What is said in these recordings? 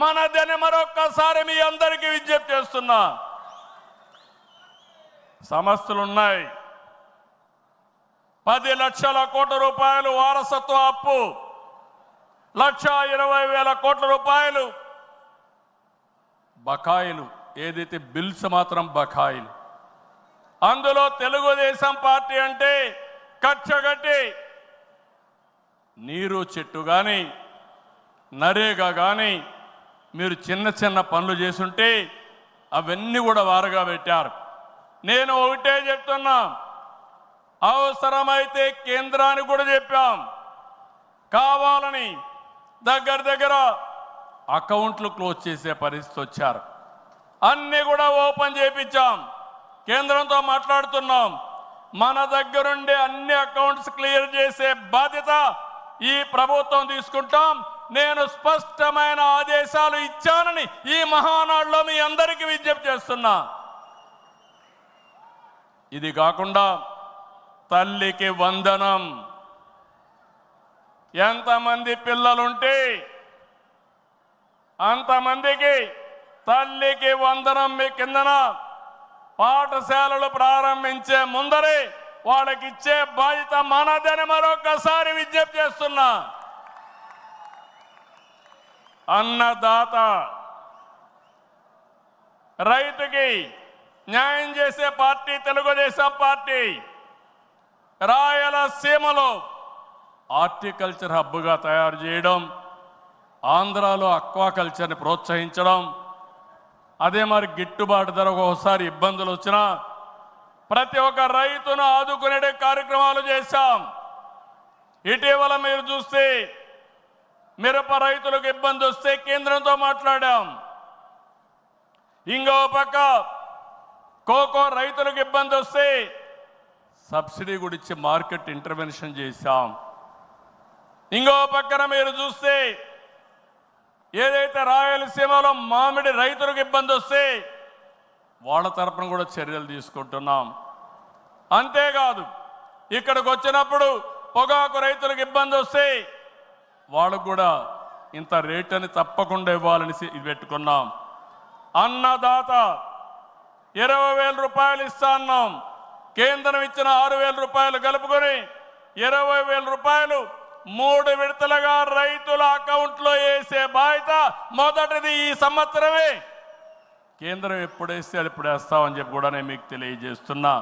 మనదని మరొక్కసారి మీ అందరికీ విజ్ఞప్తి చేస్తున్నా. సమస్యలు ఉన్నాయి. 10 లక్షల కోట్ల రూపాయలు వారసత్వ అప్పు, 1,20,000 కోట్ల రూపాయలు బకాయిలు, ఏదైతే బిల్స్ మాత్రం బకాయిలు. అందులో తెలుగుదేశం పార్టీ అంటే కచ్చగట్టి నీరు చెట్టు కానీ నరేగా కానీ మీరు చిన్న చిన్న పనులు చేసుంటే అవన్నీ కూడా వారగా పెట్టారు. నేను ఒకటే చెప్తున్నా, అవసరమైతే కేంద్రానికి కూడా చెప్పాం, కావాలని దగ్గర అకౌంట్లు క్లోజ్ చేసే పరిస్థితి వచ్చారు. అన్నీ కూడా ఓపెన్ చేయించాం, కేంద్రంతో మాట్లాడుతున్నాం. మన దగ్గరుండే అన్ని అకౌంట్స్ క్లియర్ చేసే బాధ్యత ఈ ప్రభుత్వం తీసుకుంటాం. నేను స్పష్టమైన ఆదేశాలు ఇచ్చానని ఈ మహానాడులో మీ అందరికీ విజ్ఞప్తి చేస్తున్నా. ఇది కాకుండా తల్లికి వందనం, ఎంతమంది పిల్లలుంటే అంతమందికి తల్లికి వందనం మీ కిందన పాఠశాలలు ప్రారంభించే ముందరే వాళ్ళకి ఇచ్చే బాధ్యత మనదని మరొకసారి విజ్ఞప్తి చేస్తున్నా. అన్నదాత, రైతుకి న్యాయం చేసే పార్టీ తెలుగుదేశం పార్టీ. రాయలసీమలో హార్టికల్చర్ హబ్గా తయారు చేయడం, ఆంధ్రాలో అక్వాకల్చర్ని ప్రోత్సహించడం, అదే మరి గిట్టుబాటు ధర ఒకసారి ఇబ్బందులు వచ్చినా ప్రతి ఒక్క రైతును ఆదుకునే కార్యక్రమాలు చేశాం. ఇటీవల మీరు చూస్తే మిరప రైతులకు ఇబ్బంది వస్తే కేంద్రంతో మాట్లాడాం. ఇంకో పక్క కోకో రైతులకు ఇబ్బంది వస్తే సబ్సిడీ కూడా ఇచ్చి మార్కెట్ ఇంటర్వెన్షన్ చేశాం. ఇంకో పక్కన మీరు చూస్తే ఏదైతే రాయలసీమలో మామిడి రైతులకు ఇబ్బంది వస్తే వాళ్ళ తరపున కూడా చర్యలు తీసుకుంటున్నాం. అంతేకాదు ఇక్కడికి వచ్చినప్పుడు పొగాకు రైతులకు ఇబ్బంది వస్తే వాళ్ళకు కూడా ఇంత రేట్ అని తప్పకుండా ఇవ్వాలని ఇది పెట్టుకున్నాం. అన్నదాత 20,000 రూపాయలు ఇస్తా అన్నాం. కేంద్రం ఇచ్చిన 6,000 రూపాయలు కలుపుకొని 20,000 రూపాయలు 3 విడతలుగా రైతుల అకౌంట్లో వేసే బాధ్యత మొదటిది ఈ సంవత్సరమే. కేంద్రం ఎప్పుడేస్తే అది ఇప్పుడు వేస్తామని చెప్పి కూడా నేను మీకు తెలియజేస్తున్నా.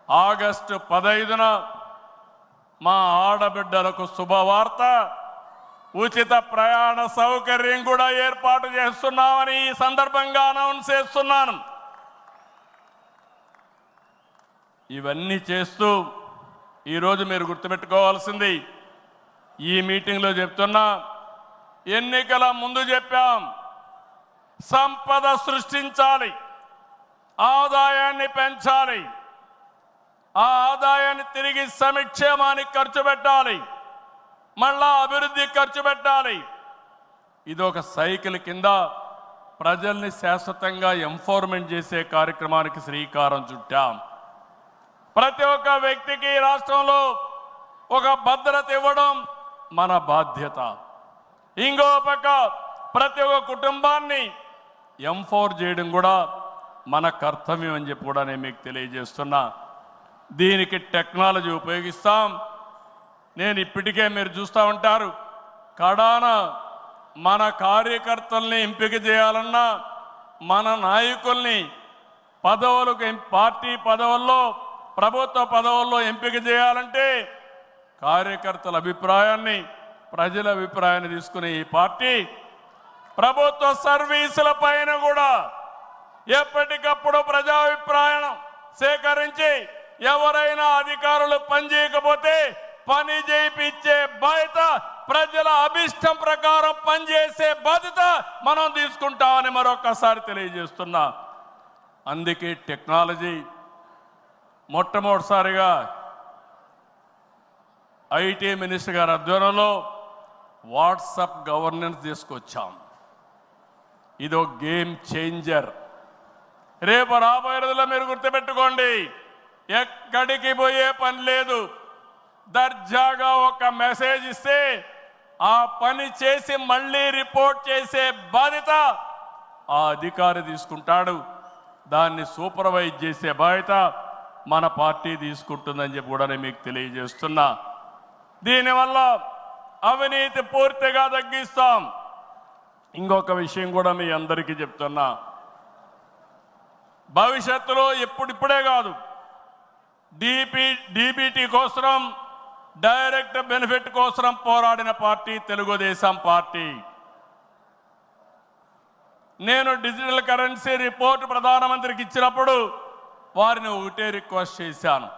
ఆగస్టు 15న మా ఆడబిడ్డలకు శుభవార్త, ఉచిత ప్రయాణ సౌకర్యం కూడా ఏర్పాటు చేస్తున్నామని ఈ సందర్భంగా అనౌన్స్ చేస్తున్నాను. ఇవన్నీ చేస్తూ ఈరోజు మీరు గుర్తుపెట్టుకోవాల్సింది, ఈ మీటింగ్లో చెప్తున్నా, ఎన్నికల ముందు చెప్పాం, సంపద సృష్టించాలి, ఆదాయాన్ని పెంచాలి, ఆ ఆదాయాన్ని తిరిగి సంక్షేమానికి ఖర్చు పెట్టాలి, మళ్ళా అభివృద్ధికి ఖర్చు పెట్టాలి. ఇది ఒక సైకిల్ కింద ప్రజల్ని శాశ్వతంగా ఎంపవర్మెంట్ చేసే కార్యక్రమానికి శ్రీకారం చుట్టాం. ప్రతి ఒక్క వ్యక్తికి రాష్ట్రంలో ఒక భద్రత ఇవ్వడం మన బాధ్యత. ఇంకో పక్క ప్రతి ఒక్క కుటుంబాన్ని ఎంపవర్ చేయడం కూడా మన కర్తవ్యం అని చెప్పి కూడా నేను మీకు తెలియజేస్తున్నా. దీనికి టెక్నాలజీ ఉపయోగిస్తాం. నేను ఇప్పటికే మీరు చూస్తూ ఉంటారు, కడాన మన కార్యకర్తల్ని ఎంపిక చేయాలన్నా, మన నాయకుల్ని పదవులకు, పార్టీ పదవుల్లో, ప్రభుత్వ పదవుల్లో ఎంపిక చేయాలంటే కార్యకర్తల అభిప్రాయాన్ని, ప్రజల అభిప్రాయాన్ని తీసుకునే ఈ పార్టీ ప్రభుత్వ సర్వీసుల పైన కూడా ఎప్పటికప్పుడు ప్రజాభిప్రాయం సేకరించి ఎవరైనా అధికారులు పనిచేయకపోతే పని చేయించే బాధ్యత, ప్రజల అభిష్టం ప్రకారం పనిచేసే బాధ్యత మనం తీసుకుంటామని మరొకసారి తెలియజేస్తున్నా. అందుకే టెక్నాలజీ మొట్టమొదటిసారిగా ఐటీ మినిస్టర్ గారి ఆధ్వర్యంలో వాట్సాప్ గవర్నెన్స్ తీసుకొచ్చాం. ఇదో గేమ్ చేంజర్. రేపు రాబోయే రోజుల్లో మీరు గుర్తుపెట్టుకోండి, ఎక్కడికి పోయే పని లేదు. దర్జాగా ఒక మెసేజ్ ఇస్తే ఆ పని చేసి మళ్ళీ రిపోర్ట్ చేసే బాధ్యత ఆ అధికారి తీసుకుంటాడు. దాన్ని సూపర్వైజ్ చేసే బాధ్యత మన పార్టీ తీసుకుంటుందని చెప్పి కూడా నేను మీకు తెలియజేస్తున్నా. దీనివల్ల అవినీతి పూర్తిగా తగ్గిస్తాం. ఇంకొక విషయం కూడా మీ అందరికీ చెప్తున్నా, భవిష్యత్తులో ఇప్పుడిప్పుడే కాదు, డీబీటీ కోసం, డైరెక్ట్ బెనిఫిట్ కోసం పోరాడిన పార్టీ తెలుగుదేశం పార్టీ. నేను డిజిటల్ కరెన్సీ రిపోర్ట్ ప్రధానమంత్రికి ఇచ్చినప్పుడు వారిని ఒకటే రిక్వెస్ట్ చేశాను,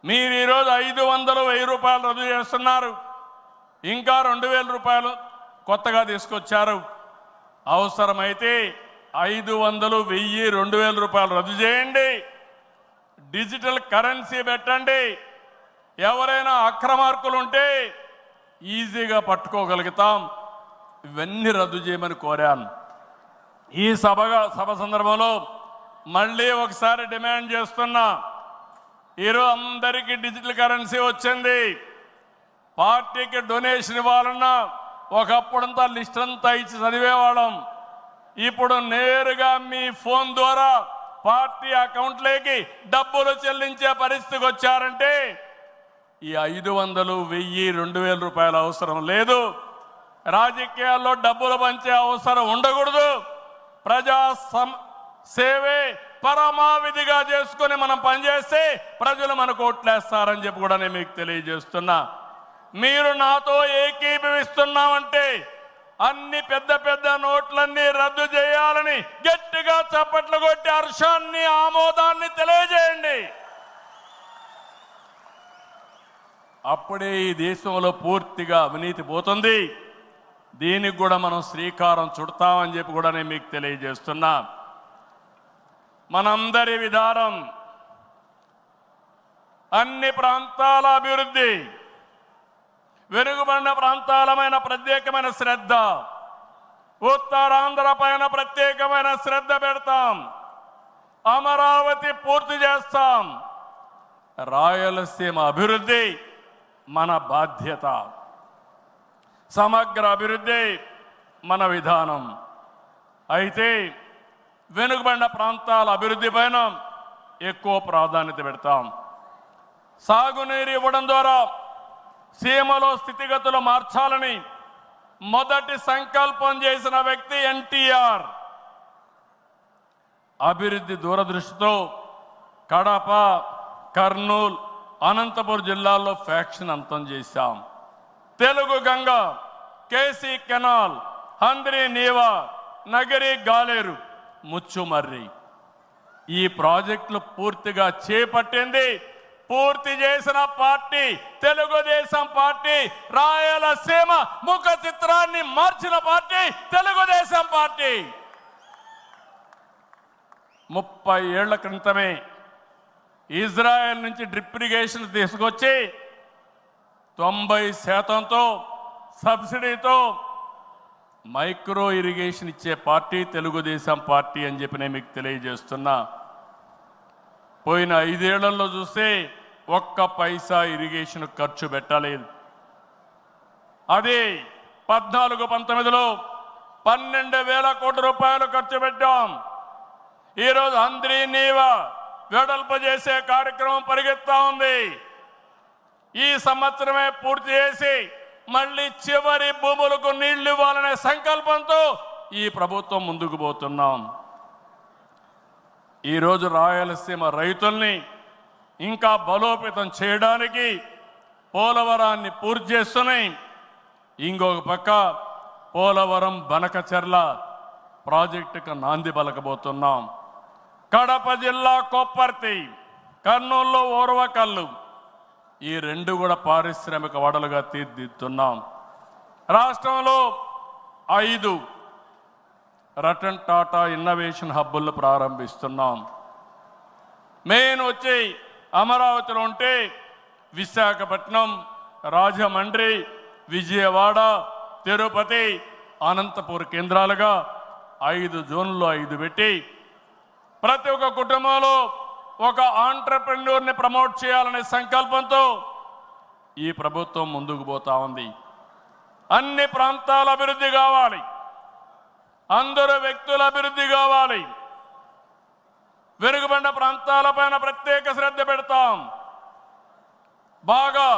మీరు ఈరోజు 500, 1000 రూపాయలు రద్దు చేస్తున్నారు, ఇంకా 2000 రూపాయలు కొత్తగా తీసుకొచ్చారు. అవసరమైతే 500, 1000, 2000 రూపాయలు రద్దు చేయండి, డిజిటల్ కరెన్సీ పెట్టండి. ఎవరైనా అక్రమార్కులు ఉంటే ఈజీగా పట్టుకోగలుగుతాం. ఇవన్నీ రద్దు చేయమని కోరాను. ఈ సభ సందర్భంలో మళ్ళీ ఒకసారి డిమాండ్ చేస్తున్నా, ఈరోజు అందరికీ డిజిటల్ కరెన్సీ వచ్చింది. పార్టీకి డొనేషన్ ఇవ్వాలన్నా ఒకప్పుడంతా లిస్ట్ అంతా ఇచ్చి చదివేవాళ్ళం. ఇప్పుడు నేరుగా మీ ఫోన్ ద్వారా పార్టీ అకౌంట్లోకి డబ్బులు చెల్లించే పరిస్థితికి వచ్చారంటే ఈ 500, 1000, 2000 రూపాయల అవసరం లేదు. రాజకీయాల్లో డబ్బులు పంచే అవసరం ఉండకూడదు. ప్రజా సేవే పరమావిధిగా చేసుకుని మనం పనిచేస్తే ప్రజలు మనకు ఓట్లేస్తారని చెప్పి కూడా నేను మీకు తెలియజేస్తున్నా. మీరు నాతో ఏకీభవిస్తున్నామంటే అన్ని పెద్ద పెద్ద నోట్లన్నీ రద్దు చేయాలని గట్టిగా చప్పట్లు కొట్టి హర్షాన్ని, ఆమోదాన్ని తెలియజేయండి. అప్పుడే ఈ దేశంలో పూర్తిగా అవినీతి పోతుంది. దీనికి కూడా మనం శ్రీకారం చుడతామని చెప్పి కూడా నేను మీకు తెలియజేస్తున్నా. మనందరి విధానం అన్ని ప్రాంతాల అభివృద్ధి, వెనుకబడిన ప్రాంతాలమైన ప్రత్యేకమైన శ్రద్ధ, ఉత్తరాంధ్ర పైన ప్రత్యేకమైన శ్రద్ధ పెడతాం. అమరావతి పూర్తి చేస్తాం. రాయలసీమ అభివృద్ధి మన బాధ్యత. సమగ్ర అభివృద్ధి మన విధానం. అయితే వెనుకబడిన ప్రాంతాల అభివృద్ధి పైన ఎక్కువ ప్రాధాన్యత పెడతాం. సాగునీరు ఇవ్వడం ద్వారా సీమలో స్థితిగతులు మార్చాలని మొదటి సంకల్పం చేసిన వ్యక్తి ఎన్టీఆర్. అభివృద్ధి దూరదృష్టితో కడప, కర్నూలు, అనంతపురం జిల్లాల్లో ఫ్యాక్షన్ అంతం చేశాం. తెలుగు గంగ, కేసీ కెనాల్, హంద్రీ నీవా, నగరి గాలేరు, ముచ్చుమర్రి ఈ ప్రాజెక్టులు పూర్తిగా చేపట్టింది, పూర్తి చేసిన పార్టీ తెలుగుదేశం పార్టీ. రాయలసీమ ముఖ చిత్రాన్ని మార్చిన పార్టీ తెలుగుదేశం పార్టీ. 30 ఏళ్ల క్రితమే ఇజ్రాయెల్ నుంచి డ్రిప్ ఇరిగేషన్ తీసుకొచ్చి 90% సబ్సిడీతో మైక్రో ఇరిగేషన్ ఇచ్చే పార్టీ తెలుగుదేశం పార్టీ అని చెప్పి నేను మీకు తెలియజేస్తున్నా. పోయిన 5 ఏళ్లలో చూస్తే ఒక్క పైసా ఇరిగేషన్ ఖర్చు పెట్టలేదు. అది 14-19లో 12,000 కోట్ల రూపాయలు ఖర్చు పెట్టాం. ఈరోజు హంద్రీ నీవా వెడల్పు చేసే కార్యక్రమం పరిగెత్తా ఉంది. ఈ సంవత్సరమే పూర్తి చేసి మళ్ళీ చివరి భూములకు నీళ్లు ఇవ్వాలనే సంకల్పంతో ఈ ప్రభుత్వం ముందుకు పోతున్నాం. ఈరోజు రాయలసీమ రైతుల్ని ఇంకా బలోపేతం చేయడానికి పోలవరాన్ని పూర్తి చేస్తున్నాయి. ఇంకొక పక్క పోలవరం బనకచెర్ల ప్రాజెక్టుకు నాంది పలకబోతున్నాం. కడప జిల్లా కొప్పర్తి, కర్నూలులో ఓర్వకల్లు ఈ 2 కూడా పారిశ్రామిక వడలుగా తీర్చిదిద్దుతున్నాం. రాష్ట్రంలో 5 రతన్ టాటా ఇన్నోవేషన్ హబ్బులను ప్రారంభిస్తున్నాం. మెయిన్ వచ్చి అమరావతిలో ఉంటే విశాఖపట్నం, రాజమండ్రి, విజయవాడ, తిరుపతి, అనంతపూర్ కేంద్రాలుగా 5 జోన్లు 5 పెట్టి ప్రతి ఒక్క కుటుంబంలో ఒక ఆంట్రప్రెన్యూర్ని ప్రమోట్ చేయాలనే సంకల్పంతో ఈ ప్రభుత్వం ముందుకు పోతా ఉంది. అన్ని ప్రాంతాల అభివృద్ధి కావాలి, అందరూ వ్యక్తుల అభివృద్ధి కావాలి. వెనుకబడిన ప్రాంతాలపైన ప్రత్యేక శ్రద్ధ పెడతాం. బాగా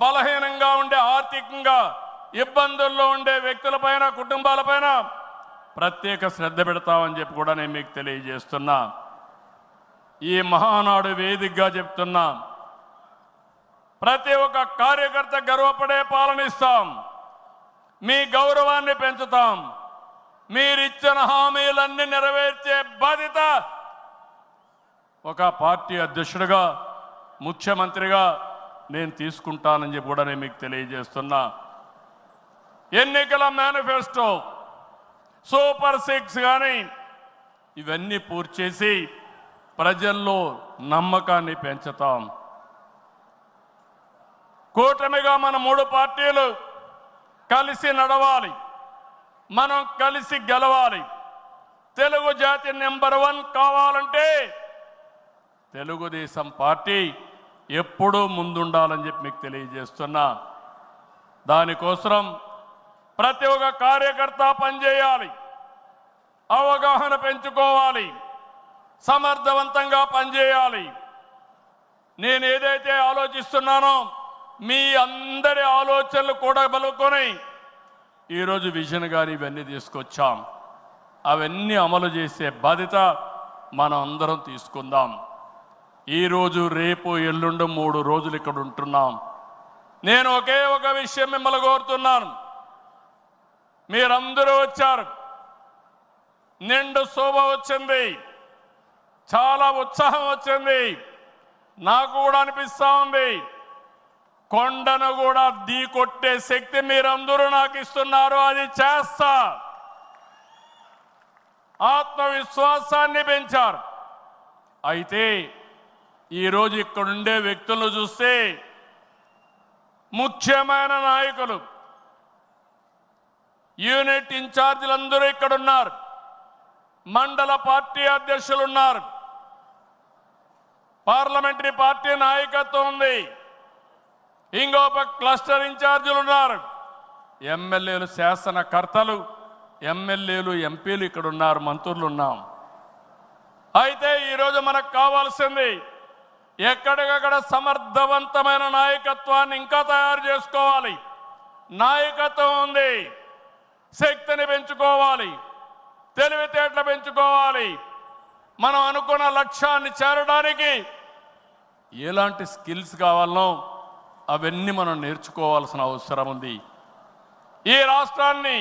బలహీనంగా ఉండే, ఆర్థికంగా ఇబ్బందుల్లో ఉండే వ్యక్తులపైన, కుటుంబాలపైన ప్రత్యేక శ్రద్ధ పెడతామని చెప్పి కూడా నేను మీకు తెలియజేస్తున్నా. ఈ మహానాడు వేదికగా చెప్తున్నా, ప్రతి ఒక్క కార్యకర్త గర్వపడే పాలనిస్తాం. మీ గౌరవాన్ని పెంచుతాం. మీరిచ్చిన హామీలన్నీ నెరవేర్చే బాధ్యత ఒక పార్టీ అధ్యక్షుడిగా, ముఖ్యమంత్రిగా నేను తీసుకుంటానని చెప్పి కూడా నేను మీకు తెలియజేస్తున్నా. ఎన్నికల మేనిఫెస్టో, సూపర్ 6 కానీ ఇవన్నీ పూర్తి చేసి ప్రజల్లో నమ్మకాన్ని పెంచుతాం. కూటమిగా మన 3 పార్టీలు కలిసి నడవాలి, మనం కలిసి గెలవాలి. తెలుగు జాతి నెంబర్ 1 కావాలంటే తెలుగుదేశం పార్టీ ఎప్పుడూ ముందుండాలని చెప్పి మీకు తెలియజేస్తున్నా. దానికోసం ప్రతి ఒక్క కార్యకర్త పనిచేయాలి, అవగాహన పెంచుకోవాలి, సమర్థవంతంగా పనిచేయాలి. నేను ఏదైతే ఆలోచిస్తున్నానో మీ అందరి ఆలోచనలు కూడా బలుకొని ఈరోజు విజన్ గాని ఇవన్నీ తీసుకొచ్చాం. అవన్నీ అమలు చేసే బాధ్యత మనం అందరం తీసుకుందాం. ఈరోజు, రేపు, ఎల్లుండి 3 రోజులు ఇక్కడ ఉంటున్నాం. నేను ఒకే ఒక విషయం మిమ్మల్ని కోరుతున్నాను. మీరందరూ వచ్చారు, నిండు శోభ వచ్చింది, చాలా ఉత్సాహం వచ్చింది. నాకు కూడా అనిపిస్తూ ఉంది, కొండను కూడా ఢీ కొట్టే శక్తి మీరందరూ నాకు ఇస్తున్నారు. అది చేస్తా. ఆత్మవిశ్వాసాన్ని పెంచారు. అయితే ఈరోజు ఇక్కడుండే వ్యక్తులను చూస్తే ముఖ్యమైన నాయకులు, యూనిట్ ఇన్ఛార్జీలందరూ ఇక్కడున్నారు, మండల పార్టీ అధ్యక్షులు ఉన్నారు, పార్లమెంటరీ పార్టీ నాయకత్వం ఉంది, ఇంకొక క్లస్టర్ ఇన్ఛార్జీలు ఉన్నారు, ఎమ్మెల్యేలు, శాసనకర్తలు, ఎమ్మెల్యేలు, ఎంపీలు ఇక్కడ ఉన్నారు, మంత్రులు ఉన్నాం. అయితే ఈరోజు మనకు కావాల్సింది ఎక్కడికక్కడ సమర్థవంతమైన నాయకత్వాన్ని ఇంకా తయారు చేసుకోవాలి. నాయకత్వం ఉంది, శక్తిని పెంచుకోవాలి, తెలివితేటలు పెంచుకోవాలి. మనం అనుకున్న లక్ష్యాన్ని చేరడానికి ఎలాంటి స్కిల్స్ కావాలనో అవన్నీ మనం నేర్చుకోవాల్సిన అవసరం ఉంది. ఈ రాష్ట్రాన్ని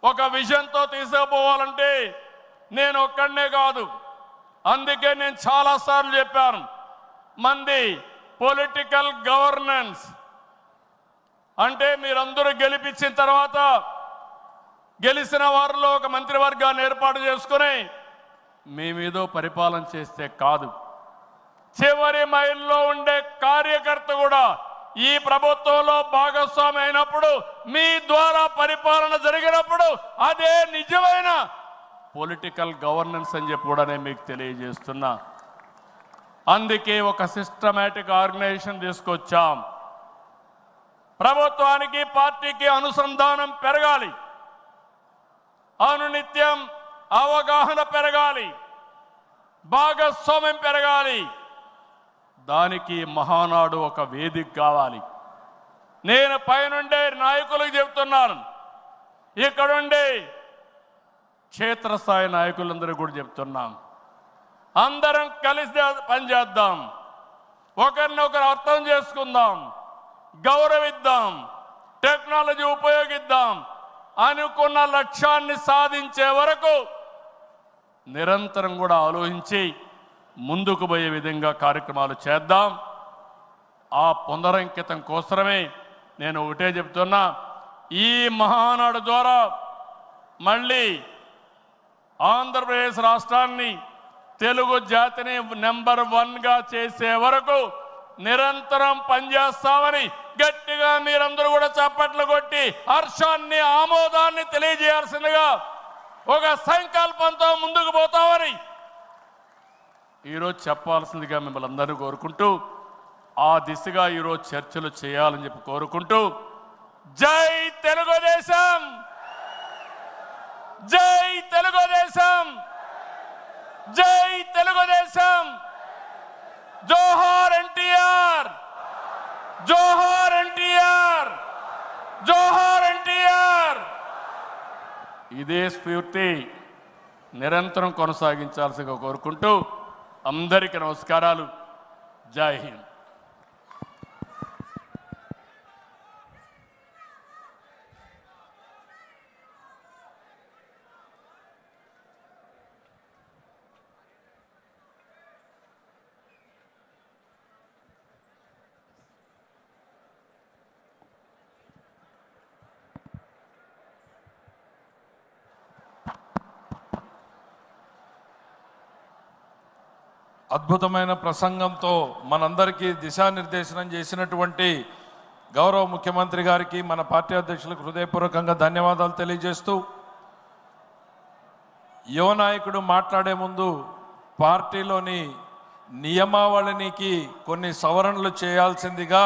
ఒక విజన్తో తీసుకుపోవాలంటే నేను ఒక్కడనే కాదు. అందుకే నేను చాలాసార్లు చెప్పాను, మంది పొలిటికల్ గవర్నెన్స్ అంటే మీరందరూ గెలిపించిన తర్వాత గెలిచిన వారిలో ఒక మంత్రివర్గాన్ని ఏర్పాటు చేసుకుని మేమేదో పరిపాలన చేస్తే కాదు, చివరి మైల్లో ఉండే కార్యకర్త కూడా ఈ ప్రభుత్వంలో భాగస్వామి అయినప్పుడు, మీ ద్వారా పరిపాలన జరిగినప్పుడు అదే నిజమైన పొలిటికల్ గవర్నెన్స్ అని చెప్పి కూడా నేను మీకు తెలియజేస్తున్నా. అందుకే ఒక సిస్టమేటిక్ ఆర్గనైజేషన్ తీసుకొచ్చాం. ప్రభుత్వానికి, పార్టీకి అనుసంధానం పెరగాలి, అనునిత్యం అవగాహన పెరగాలి, భాగస్వామ్యం పెరగాలి. దానికి మహానాడు ఒక వేదిక కావాలి. నేను పైనుండే నాయకులకు చెప్తున్నాను, ఇక్కడుండే క్షేత్రస్థాయి నాయకులందరూ కూడా చెప్తున్నాం, అందరం కలిసి పనిచేద్దాం, ఒకరినొకరు అర్థం చేసుకుందాం, గౌరవిద్దాం, టెక్నాలజీ ఉపయోగిద్దాం. అనుకున్న లక్ష్యాన్ని సాధించే వరకు నిరంతరం కూడా ఆలోచించి ముందుకు పోయే విధంగా కార్యక్రమాలు చేద్దాం. ఆ పునరంకితం కోసమే నేను ఒకటే చెప్తున్నా, ఈ మహానాడు ద్వారా మళ్ళీ ఆంధ్రప్రదేశ్ రాష్ట్రాన్ని, తెలుగు జాతిని నెంబర్ 1గా చేసే వరకు నిరంతరం పనిచేస్తామని గట్టిగా మీరందరూ కూడా చప్పట్లు కొట్టి హర్షాన్ని, ఆమోదాన్ని తెలియజేయాల్సిందిగా ఒక సంకల్పంతో ముందుకు పోతామని ఈరోజు చెప్పాల్సిందిగా మిమ్మల్ని అందరూ కోరుకుంటూ ఆ దిశగా ఈరోజు చర్చలు చేయాలని చెప్పి కోరుకుంటూ జై తెలుగుదేశం, జై తెలుగుదేశం, జై తెలుగుదేశం, జోహార్ ఎన్టీఆర్, జోహార్ ఎన్టీఆర్, జోహార్ ఎన్టీఆర్. ఇదే స్ఫూర్తి నిరంతరం కొనసాగించాల్సిగా కోరుకుంటూ అందరికీ నమస్కారాలు. జై హింద్. అద్భుతమైన ప్రసంగంతో మనందరికీ దిశానిర్దేశనం చేసినటువంటి గౌరవ ముఖ్యమంత్రి గారికి మన పార్టీ అధ్యక్షులకు హృదయపూర్వకంగా ధన్యవాదాలు తెలియజేస్తూ, యువ నాయకుడు మాట్లాడే ముందు పార్టీలోని నియమావళికి కొన్ని సవరణలు చేయాల్సిందిగా